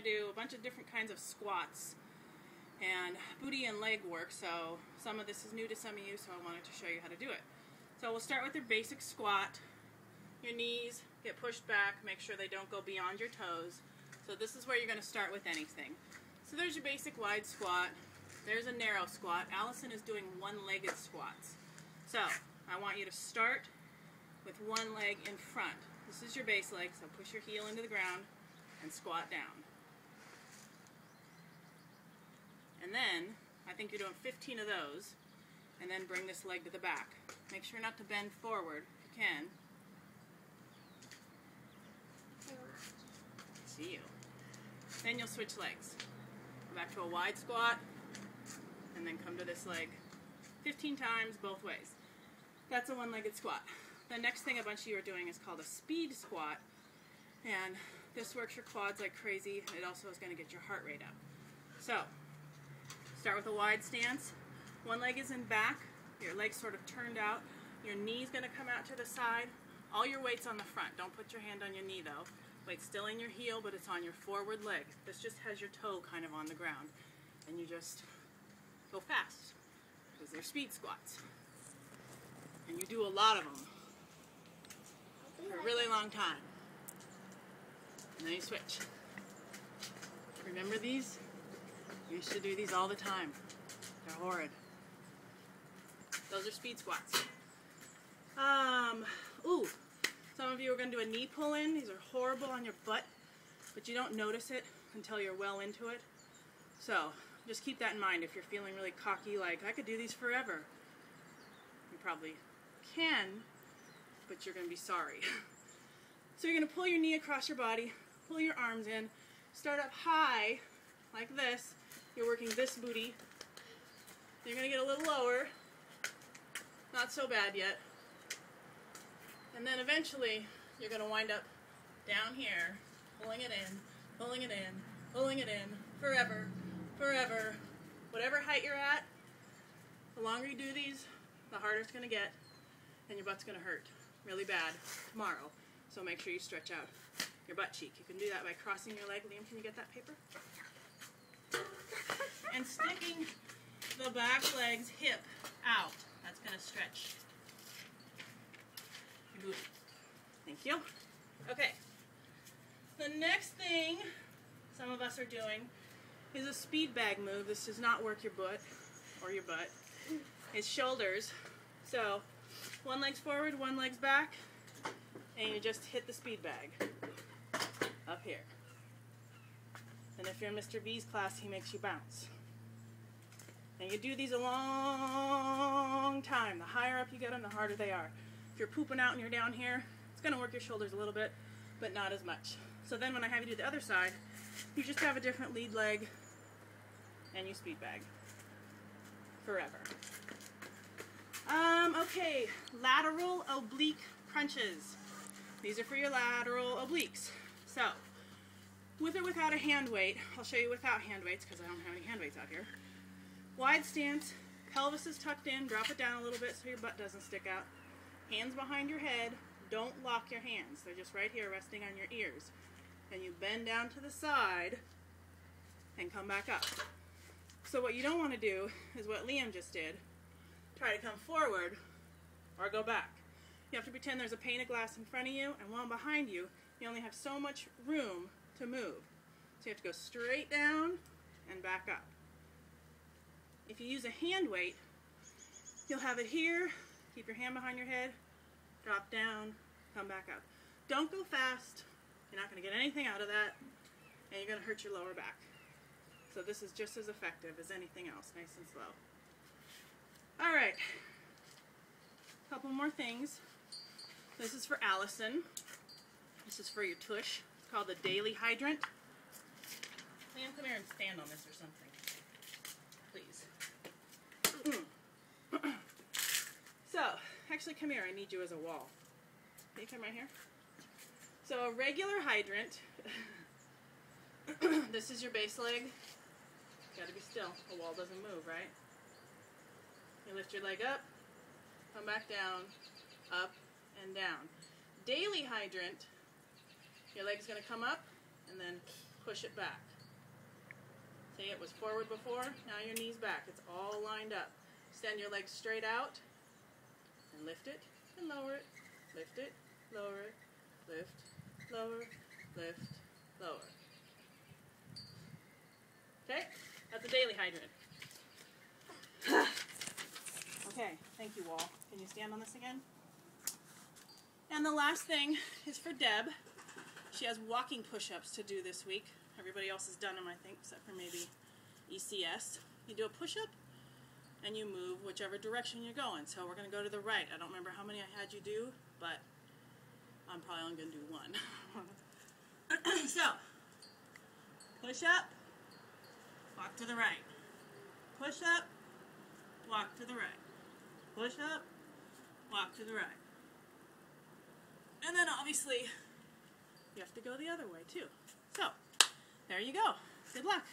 to do a bunch of different kinds of squats and booty and leg work, so some of this is new to some of you, so I wanted to show you how to do it. So we'll start with your basic squat. Your knees get pushed back, make sure they don't go beyond your toes. So this is where you're going to start with anything. So there's your basic wide squat. There's a narrow squat. Allison is doing one-legged squats. So I want you to start with one leg in front. This is your base leg, so push your heel into the ground and squat down. And then, I think you're doing 15 of those, and then bring this leg to the back. Make sure not to bend forward if you can. See you. Then you'll switch legs. Go back to a wide squat, and then come to this leg 15 times both ways. That's a one-legged squat. The next thing a bunch of you are doing is called a speed squat, and this works your quads like crazy. It also is going to get your heart rate up. So, start with a wide stance. One leg is in back, your leg's sort of turned out, your knee's going to come out to the side. All your weight's on the front. Don't put your hand on your knee though. Weight's still in your heel, but it's on your forward leg. This just has your toe kind of on the ground. And you just go fast, because they're speed squats. And you do a lot of them for a really long time. And then you switch. Remember these? You used to do these all the time. They're horrid. Those are speed squats. Some of you are going to do a knee pull-in. These are horrible on your butt, but you don't notice it until you're well into it. So just keep that in mind if you're feeling really cocky, like, I could do these forever. You probably can, but you're going to be sorry. So you're going to pull your knee across your body, pull your arms in, start up high, like this. You're working this booty. You're going to get a little lower. Not so bad yet. And then eventually, you're going to wind up down here, pulling it in, pulling it in, pulling it in, forever, forever. Whatever height you're at, the longer you do these, the harder it's going to get, and your butt's going to hurt really bad tomorrow. So make sure you stretch out your butt cheek. You can do that by crossing your leg. Liam, can you get that paper? And sticking the back leg's hip out. That's going to stretch your booty. Thank you. Okay. The next thing some of us are doing is a speed bag move. This does not work your butt or your butt. It's shoulders. So one leg's forward, one leg's back, and you just hit the speed bag up here. And if you're in Mr. B's class, he makes you bounce. And you do these a long time. The higher up you get them, the harder they are. If you're pooping out and you're down here, it's going to work your shoulders a little bit, but not as much. So then when I have you do the other side, you just have a different lead leg, and you speed bag. Forever. Okay, lateral oblique crunches. These are for your lateral obliques. So, with or without a hand weight, I'll show you without hand weights because I don't have any hand weights out here. Wide stance, pelvis is tucked in, drop it down a little bit so your butt doesn't stick out. Hands behind your head, don't lock your hands. They're just right here resting on your ears. And you bend down to the side and come back up. So what you don't want to do is what Liam just did. Try to come forward or go back. You have to pretend there's a pane of glass in front of you and one behind you. You only have so much room to move. So you have to go straight down and back up. If you use a hand weight, you'll have it here. Keep your hand behind your head, drop down, come back up. Don't go fast. You're not going to get anything out of that, and you're going to hurt your lower back. So this is just as effective as anything else, nice and slow. All right, a couple more things. This is for Allison. This is for your tush. It's called the daily hydrant. Liam, come here and stand on this or something, please. So, actually come here, I need you as a wall. Can you come right here? So a regular hydrant, this is your base leg. Gotta be still, the wall doesn't move, right? You lift your leg up, come back down, up and down. Daily hydrant, your leg's gonna come up and then push it back. See, it was forward before, now your knees back. It's all lined up. Extend your legs straight out and lift it and lower it. Lift it, lower it, lift, lower, lift, lower. Okay, that's a daily hydrant. Okay, thank you, Wall. Can you stand on this again? And the last thing is for Deb. She has walking push-ups to do this week. Everybody else has done them, I think, except for maybe ECS. You do a push-up, and you move whichever direction you're going. So we're going to go to the right. I don't remember how many I had you do, but I'm probably only going to do one. So, push up, walk to the right. Push up, walk to the right. Push up, walk to the right. And then obviously, you have to go the other way too. So, there you go. Good luck.